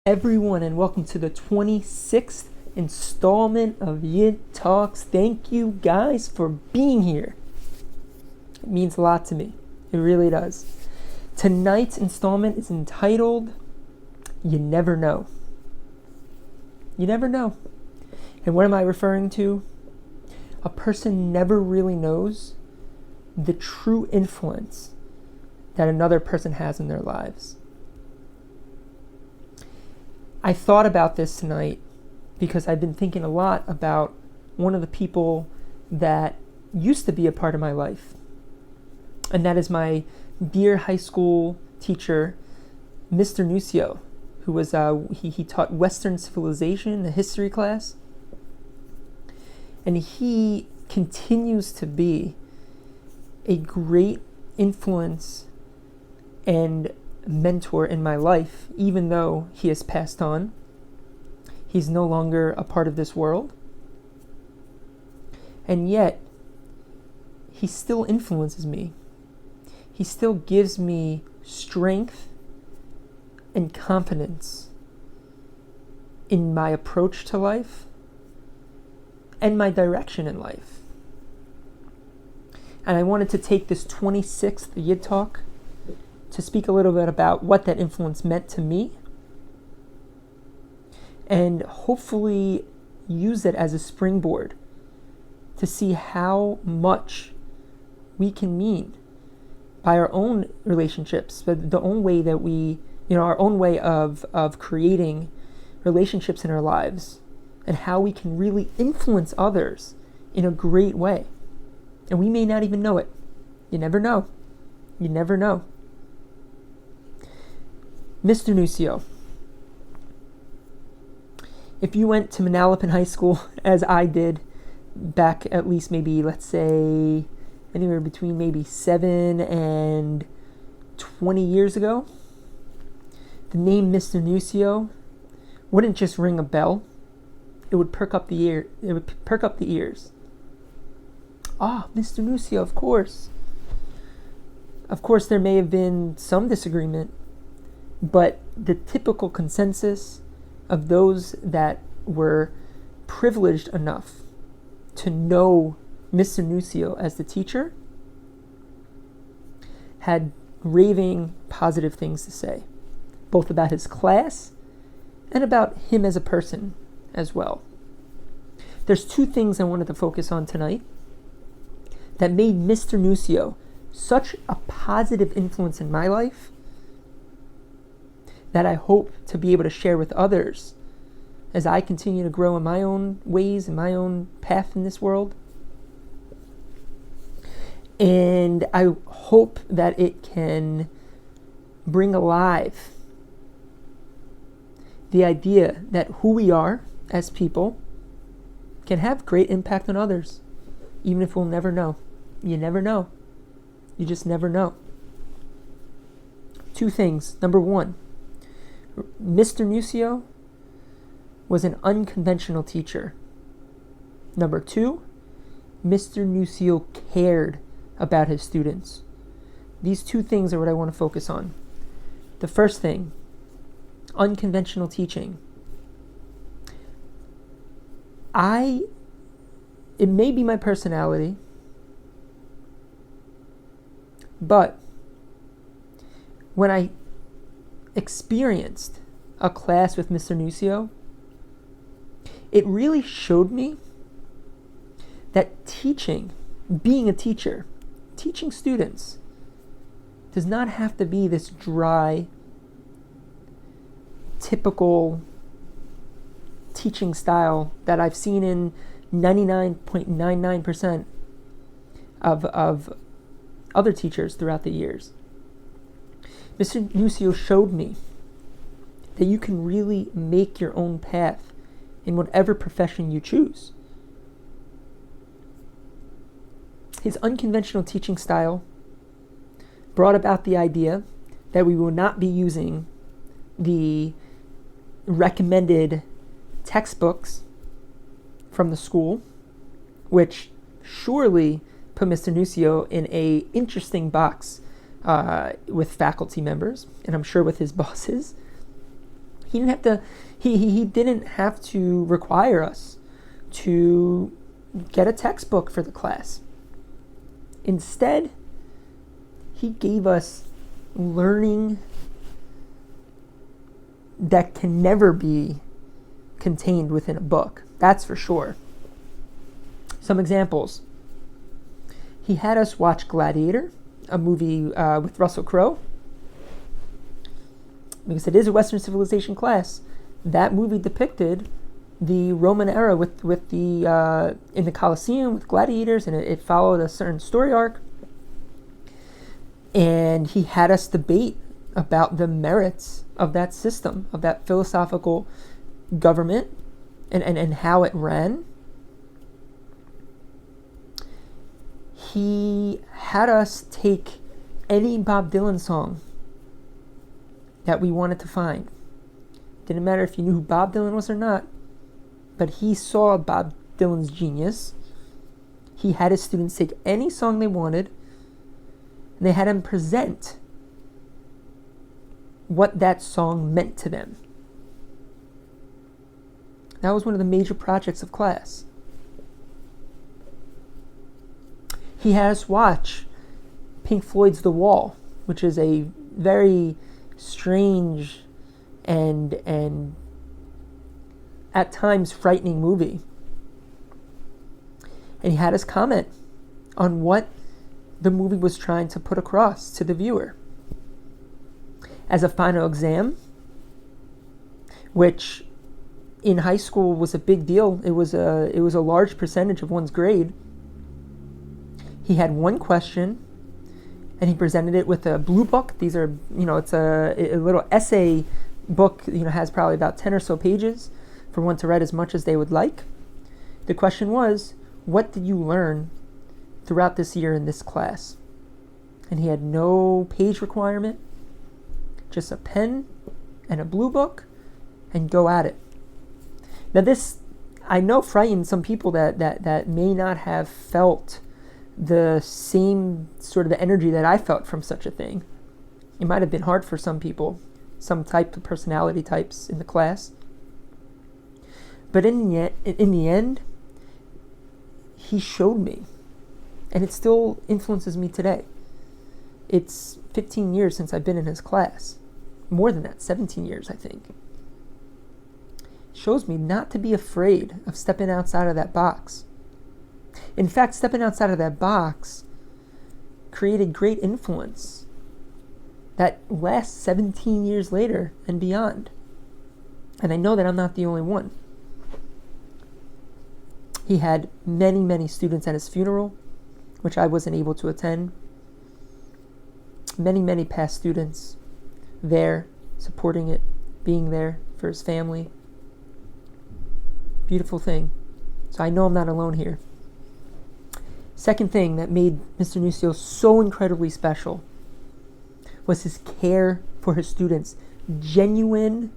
Everyone, and welcome to the 26th installment of Yid Talks. Thank you guys for being here. It means a lot to me. It really does. Tonight's installment is entitled You Never Know. You never know. And what am I referring to? A person never really knows the true influence that another person has in their lives. I thought about this tonight because I've been thinking a lot about one of the people that used to be a part of my life. And that is my dear high school teacher, Mr. Nucio, who was, he taught Western civilization, a history class. And he continues to be a great influence and mentor in my life, even though he has passed on. He's no longer a part of this world. And yet, he still influences me. He still gives me strength and confidence in my approach to life and my direction in life. And I wanted to take this 26th Yid Talk to speak a little bit about what that influence meant to me and hopefully use it as a springboard to see how much we can mean by our own relationships, but the own way that we, our own way of creating relationships in our lives, and how we can really influence others in a great way. And we may not even know it. You never know. You never know. Mr. Nucio, if you went to Manalapan High School, as I did, back at least maybe, let's say, anywhere between maybe 7 and 20 years ago, the name Mr. Nucio wouldn't just ring a bell. It would perk up the ear. It would perk up the ears. Ah, Mr. Nucio, of course. Of course, there may have been some disagreement, but the typical consensus of those that were privileged enough to know Mr. Nucio as the teacher had raving positive things to say, both about his class and about him as a person as well. There's two things I wanted to focus on tonight that made Mr. Nucio such a positive influence in my life that I hope to be able to share with others as I continue to grow in my own ways, in my own path in this world. And I hope that it can bring alive the idea that who we are as people can have great impact on others, even if we'll never know. You never know. You just never know. Two things. Number one, Mr. Nucio was an unconventional teacher. Number two, Mr. Nucio cared about his students. These two things are what I want to focus on. The first thing, unconventional teaching. It may be my personality, but when I experienced a class with Mr. Nucio, it really showed me that teaching, being a teacher, teaching students, does not have to be this dry, typical teaching style that I've seen in 99.99% of other teachers throughout the years. Mr. Nucio showed me that you can really make your own path in whatever profession you choose. His unconventional teaching style brought about the idea that we will not be using the recommended textbooks from the school, which surely put Mr. Nucio in a interesting box with faculty members, and I'm sure with his bosses. He didn't have to. He didn't have to require us to get a textbook for the class. Instead, he gave us learning that can never be contained within a book. That's for sure. Some examples. He had us watch Gladiator, a movie with Russell Crowe. Because it is a Western civilization class. That movie depicted the Roman era with the in the Colosseum with gladiators, and it followed a certain story arc. And he had us debate about the merits of that system, of that philosophical government, and how it ran. He had us take any Bob Dylan song that we wanted to find. Didn't matter if you knew who Bob Dylan was or not, but he saw Bob Dylan's genius. He had his students take any song they wanted, and they had him present what that song meant to them. That was one of the major projects of class. He had us watch Pink Floyd's The Wall, which is a very strange and at times frightening movie. And he had us comment on what the movie was trying to put across to the viewer. As a final exam, which in high school was a big deal, it was a large percentage of one's grade. He had one question, and he presented it with a blue book. These are, it's a little essay book, has probably about 10 or so pages for one to read as much as they would like. The question was, what did you learn throughout this year in this class? And he had no page requirement, just a pen and a blue book, and go at it. Now this, I know, frightened some people that may not have felt the same sort of energy that I felt from such a thing. It might have been hard for some people, some type of personality types in the class. But in the end, he showed me, and it still influences me today. It's 15 years since I've been in his class. More than that, 17 years, I think. It shows me not to be afraid of stepping outside of that box. In fact, stepping outside of that box created great influence that lasts 17 years later and beyond. And I know that I'm not the only one. He had many, many students at his funeral, which I wasn't able to attend. Many, many past students there, supporting it, being there for his family. Beautiful thing. So I know I'm not alone here. Second thing that made Mr. Nucio so incredibly special was his care for his students. Genuine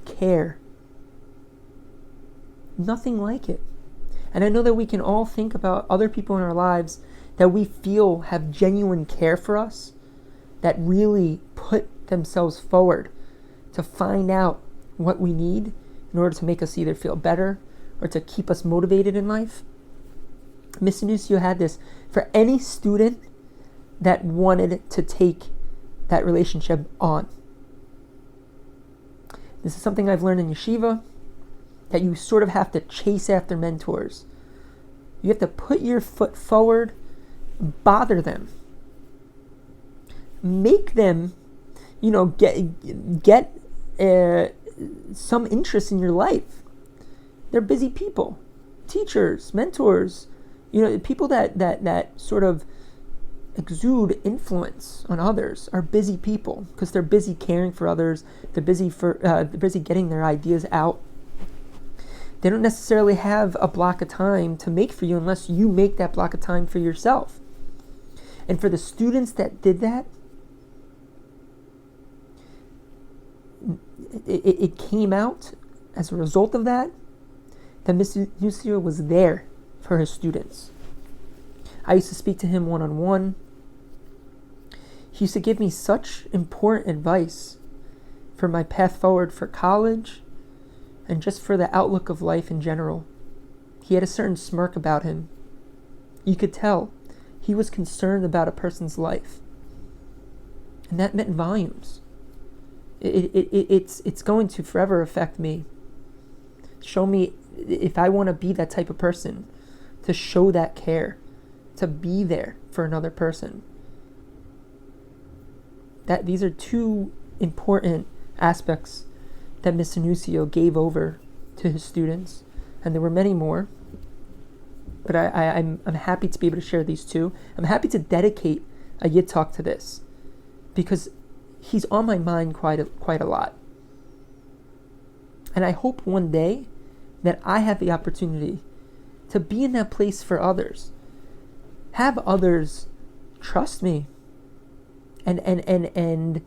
care. Nothing like it. And I know that we can all think about other people in our lives that we feel have genuine care for us, that really put themselves forward to find out what we need in order to make us either feel better or to keep us motivated in life. Mr. Nucio had this for any student that wanted to take that relationship on. This is something I've learned in yeshiva, that you sort of have to chase after mentors. You have to put your foot forward, bother them, make them, get some interest in your life. They're busy people, teachers, mentors, people that sort of exude influence on others are busy people because they're busy caring for others. They're busy getting their ideas out. They don't necessarily have a block of time to make for you unless you make that block of time for yourself. And for the students that did that, it came out as a result of that Mr. Nucio was there for his students. I used to speak to him one-on-one. He used to give me such important advice for my path forward for college, and just for the outlook of life in general. He had a certain smirk about him. You could tell he was concerned about a person's life. And that meant volumes. It's going to forever affect me. Show me, if I want to be that type of person, to show that care, to be there for another person. That these are two important aspects that Mr. Nucio gave over to his students, and there were many more. But I'm happy to be able to share these two. I'm happy to dedicate a Yid Talk to this, because he's on my mind quite a lot. And I hope one day that I have the opportunity to be in that place for others. Have others trust me and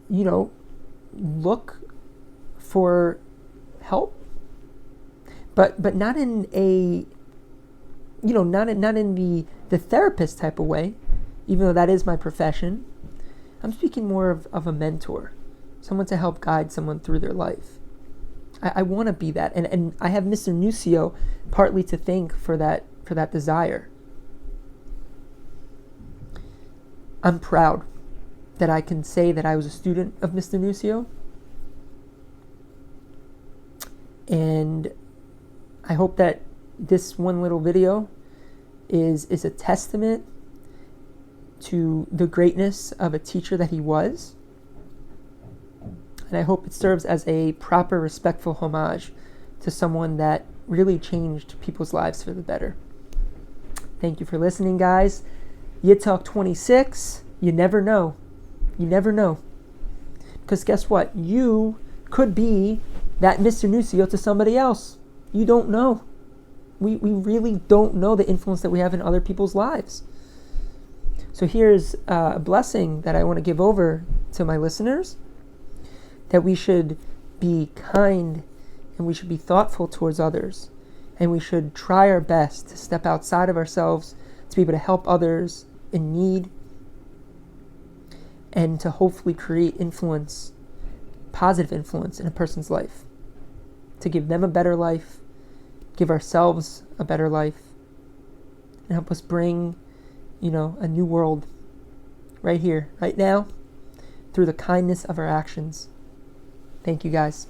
you know, look for help. But not in a, you know, not in the therapist type of way, even though that is my profession. I'm speaking more of a mentor, someone to help guide someone through their life. I want to be that, and I have Mr. Nucio partly to thank for that desire. I'm proud that I can say that I was a student of Mr. Nucio, and I hope that this one little video is a testament to the greatness of a teacher that he was. And I hope it serves as a proper, respectful homage to someone that really changed people's lives for the better. Thank you for listening, guys. Yid Talk 26. You never know. You never know. Because guess what? You could be that Mr. Nucio to somebody else. You don't know. We really don't know the influence that we have in other people's lives. So here's a blessing that I want to give over to my listeners, that we should be kind and we should be thoughtful towards others, and we should try our best to step outside of ourselves to be able to help others in need, and to hopefully create influence, positive influence in a person's life, to give them a better life, give ourselves a better life, and help us bring, you know, a new world right here, right now, through the kindness of our actions. Thank you, guys.